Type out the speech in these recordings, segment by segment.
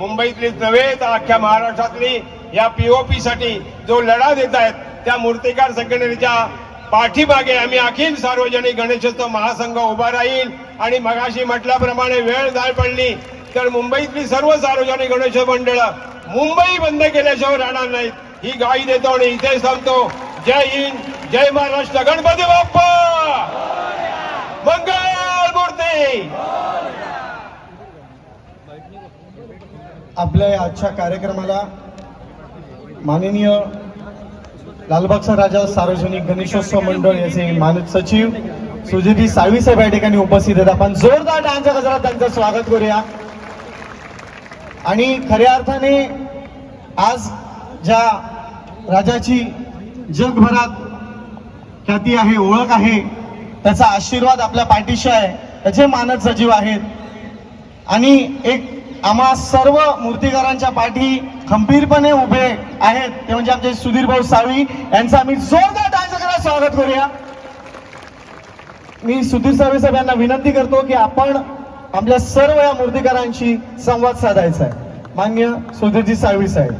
मुंबईतलीच नव्हे तर अख्ख्या महाराष्ट्रातली या पीओपी साठी जो लढा देत आहेत त्या मूर्तिकार संघटनेच्या पाठीमागे आम्ही अखिल सार्वजनिक गणेशोत्सव महासंघ उभा राहील। आणि मगाशी म्हटल्याप्रमाणे वेळ जाय पडली तर मुंबईतली सर्व सार्वजनिक गणेशोत्सव मंडळ मुंबई बंद केल्याशिवाय राहणार नाहीत ही ग्वाही देतो आणि इथे सांगतो। जय हिंद, जय महाराष्ट्र, गणपती बाप्पा मंगल मूर्ती। आपल्या आजच्या कार्यक्रमाला माननीय लालबागचा राजा सार्वजनिक गणेशोत्सव मंडळ याचे मानद सचिव सुजित साळवी साहेब या ठिकाणी उपस्थित आहेत। आपण जोरदार टाळ्यांच्या गजरात त्यांचं स्वागत करूया। आणि खऱ्या अर्थाने आज ज्या राजाची जगभरात ख्याती आहे, ओळख आहे, त्याचा आशीर्वाद आपल्या पाठीशी आहे, त्याचे मानद सचिव आहेत आणि एक आम्हा सर्व मूर्तिकारांच्या पाठी खंबीरपणे उभे आहेत ते म्हणजे आमचे सुधीर भाऊ साळवी यांचं आम्ही जोरदार टाळ्यांच्या गजरात स्वागत करूया। मी सुधीर साळवी साहेब यांना विनंती करतो की आपण आपल्या सर्व या मूर्तिकारांशी संवाद साधायचा आहे। मान्य सुधीरजी साळवी साहेब।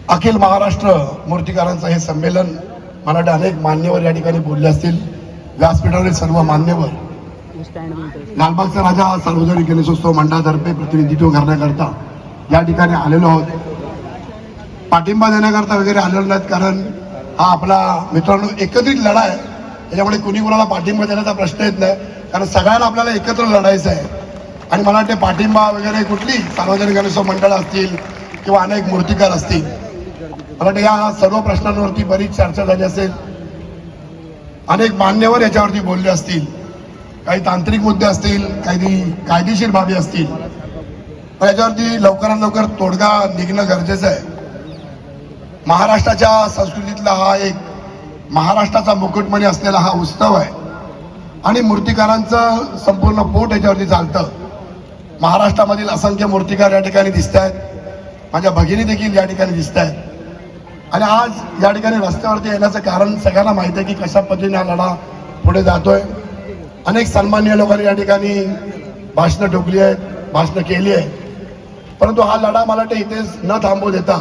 अखिल महाराष्ट्र मूर्तिकारांचं हे संमेलन मला वाटतं अनेक मान्यवर या ठिकाणी बोलले असतील। व्यासपीठावरील सर्व मान्यवर लालबागचा राजा सार्वजनिक गणेशोत्सव मंडळातर्फे प्रतिनिधित्व करण्याकरता या ठिकाणी आलेलो आहोत। पाठिंबा देण्याकरता वगैरे आलेलो नाहीत, कारण हा आपला मित्रांनो एकत्रित लढा आहे, त्याच्यामुळे कुणी कुणाला पाठिंबा देण्याचा प्रश्न येत नाही, कारण सगळ्यांना आपल्याला एकत्र लढायचं आहे। आणि मला वाटते पाठिंबा वगैरे कुठली सार्वजनिक गणेशोत्सव मंडळ असतील किंवा अनेक मूर्तिकार असतील, मला वाटतं या सर्व प्रश्नांवरती बरीच चर्चा झाली असेल, अनेक मान्यवर याच्यावरती बोलले असतील, काही तांत्रिक मुद्दे असतील, काही कायदेशीर बाबी असतील, पण याच्यावरती लवकरात लवकर तोडगा निघणं गरजेचं आहे। महाराष्ट्राच्या संस्कृतीतला हा एक महाराष्ट्राचा मुकुटमणी असलेला हा उत्सव आहे आणि मूर्तिकारांचं संपूर्ण पोट याच्यावरती चालतं। महाराष्ट्रामधील असंख्य मूर्तिकार या ठिकाणी दिसत आहेत, माझ्या भगिनी देखील या ठिकाणी दिसत आहेत आणि आज या ठिकाणी रस्त्यावरती येण्याचं कारण सगळ्यांना माहिती आहे की कशा पद्धतीने हा लढा पुढे जातोय। अनेक सन्माननीय लोकांनी या ठिकाणी भाषणं ठोकली आहेत, भाषणं केली आहे, परंतु हा लढा मला वाटतं इथेच न थांबू देता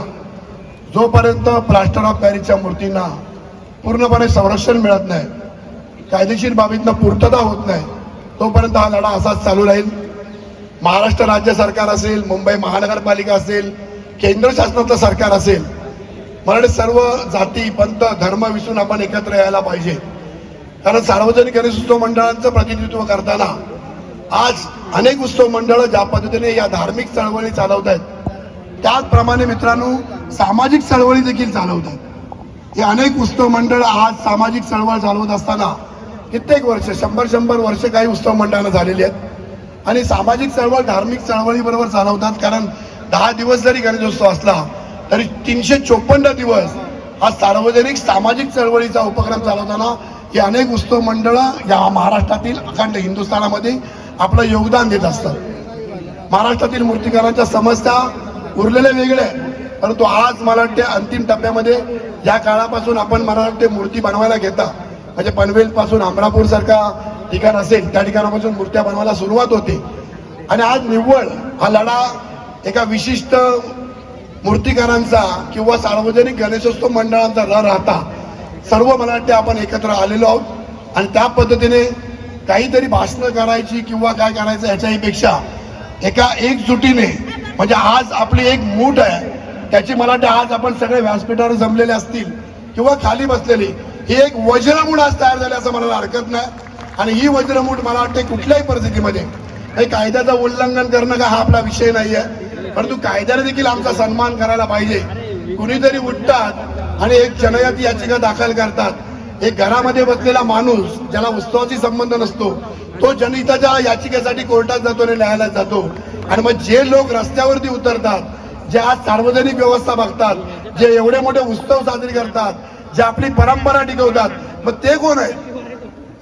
जोपर्यंत प्लास्टर ऑफ पॅरिसच्या मूर्तींना पूर्णपणे संरक्षण मिळत नाही, कायदेशीर बाबीतनं पूर्तता होत नाही, तोपर्यंत हा लढा असाच चालू राहील। महाराष्ट्र राज्य सरकार असेल, मुंबई महानगरपालिका असेल, केंद्र शासनाचं सरकार असेल, मला वाटतं सर्व जाती पंथ धर्म विसरून आपण एकत्र यायला पाहिजे, कारण सार्वजनिक गणेशोत्सव मंडळांचं प्रतिनिधित्व करताना आज अनेक उत्सव मंडळ ज्या पद्धतीने या धार्मिक चळवळी चालवत आहेत, त्याचप्रमाणे मित्रांनो सामाजिक चळवळी देखील चालवतात। हे अनेक उत्सव मंडळ आज सामाजिक चळवळ चालवत असताना कित्येक वर्ष 100 वर्ष काही उत्सव मंडळांना झालेली आहेत आणि सामाजिक चळवळ धार्मिक चळवळी बरोबर चालवतात, कारण 10 दिवस जरी गणेशोत्सव असला तरी 354 दिवस हा सार्वजनिक सामाजिक चळवळीचा उपक्रम चालवताना हे अनेक उत्सव मंडळ या महाराष्ट्रातील अखंड हिंदुस्थानामध्ये आपलं योगदान देत असतात। महाराष्ट्रातील मूर्तिकारांच्या समस्या उरलेल्या वेगळ्या, परंतु आज मला वाटते अंतिम टप्प्यामध्ये या काळापासून आपण मला वाटते मूर्ती बनवायला घेता, म्हणजे पनवेल पासून अमरापूर सारखा ठिकाण असेल त्या ठिकाणापासून मूर्त्या बनवायला सुरुवात होते आणि आज निव्वळ हा लढा एका विशिष्ट मूर्तिकारांचा किंवा सार्वजनिक गणेशोत्सव मंडळांचा न राहता सर्व मला वाटते आपण एकत्र आलेलो आहोत आणि त्या पद्धतीने काहीतरी भाषणं करायची किंवा काय करायचं याच्याहीपेक्षा एका एकजुटीने, म्हणजे आज आपली एक मूठ आहे त्याची मला वाटते आज आपण सगळे व्यासपीठावर जमलेले असतील किंवा खाली बसलेली ही एक वज्रमूठ आज तयार झाली असं म्हणायला हरकत नाही। आणि ही वज्रमूठ मला वाटते कुठल्याही परिस्थितीमध्ये हे कायद्याचं उल्लंघन करणं का हा आपला विषय नाही आहे, परंतु कायद्याने देखील आमचा सन्मान करायला पाहिजे। कुणीतरी उठतात आणि एक जनहित याचिका दाखल करतात, एक घरामध्ये बसलेला माणूस ज्याला उत्सवाशी संबंध नसतो तो जनहिताच्या याचिकेसाठी कोर्टात जातो आणि न्यायालयात जातो आणि मग जे लोक रस्त्यावरती उतरतात, जे आज सार्वजनिक व्यवस्था बघतात, जे एवढे मोठे उत्सव साजरे करतात, जे आपली परंपरा टिकवतात, मग ते कोण आहेत?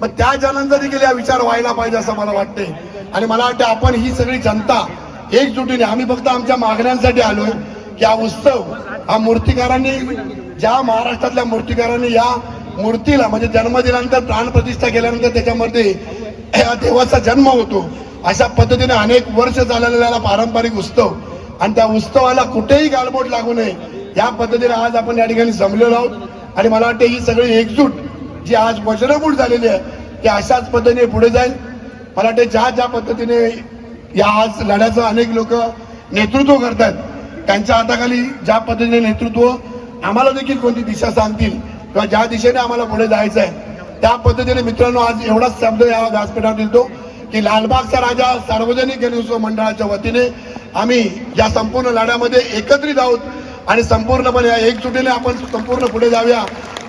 मग त्या जनांचा देखील या विचार व्हायला पाहिजे असं मला वाटते। आणि मला वाटते आपण ही सगळी जनता एकजुटीने, आम्ही फक्त आमच्या मागण्यांसाठी आलोय की हा उत्सव हा मूर्तिकारांनी ज्या महाराष्ट्रातल्या मूर्तिकारांनी या मूर्तीला म्हणजे जन्म दिल्यानंतर प्राणप्रतिष्ठा केल्यानंतर त्याच्यामध्ये या देवाचा जन्म होतो. अशा पद्धतीने अनेक वर्ष चाललेला पारंपरिक उत्सव आणि त्या उत्सवाला कुठेही गालबोट लागू नये या पद्धतीने आज आपण या ठिकाणी जमलेलो आहोत. आणि मला वाटते ही सगळी एकजूट जी आज वज्रमूठ झालेली आहे ती अशाच पद्धतीने पुढे जाईल. मला वाटते ज्या पद्धतीने या आज लढ्याचं अनेक लोक नेतृत्व करतात त्यांच्या हाताखाली ज्या पद्धतीने नेतृत्व आम्हाला देखील कोणती दिशा सांगतील किंवा ज्या दिशेने आम्हाला पुढे जायचं आहे त्या पद्धतीने मित्रांनो आज एवढाच शब्द या व्यासपीठावर देतो की लालबागचा राजा सार्वजनिक गणेशोत्सव मंडळाच्या वतीने आम्ही या संपूर्ण लढ्यामध्ये एकत्रित आहोत आणि संपूर्णपणे या एकजुटीने आपण संपूर्ण पुढे जाऊया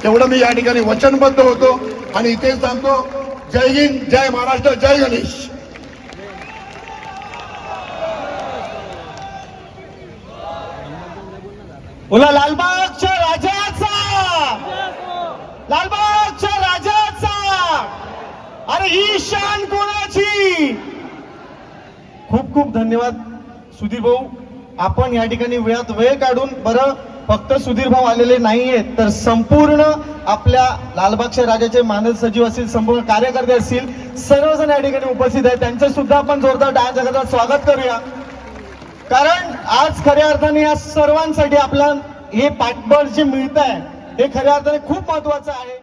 एवढं मी या ठिकाणी वचनबद्ध होतो. आणि इथेच सांगतो जय हिंद, जय महाराष्ट्र, जय गणेश. बोला लालबागच्या राजाचा, लालबागच्या राजाचा. अरे ही शान कोणाची. खूप खूप धन्यवाद सुधीर भाऊ. आपण या ठिकाणी वेळात वेळ काढून बरं फक्त सुधीर भाऊ आलेले नाहीयेत तर संपूर्ण आपल्या लालबागच्या राजाचे मानद सचिव असतील, संपूर्ण कार्यकर्ते असतील, सर्वजण या ठिकाणी उपस्थित आहेत. त्यांचं सुद्धा आपण जोरदार टाळ्या जगतात स्वागत करूया. कारण आज खऱ्या अर्थाने या सर्वांसाठी आपलं हे पाठबळ जे मिळत आहे हे खऱ्या अर्थाने खूप महत्वाचं आहे.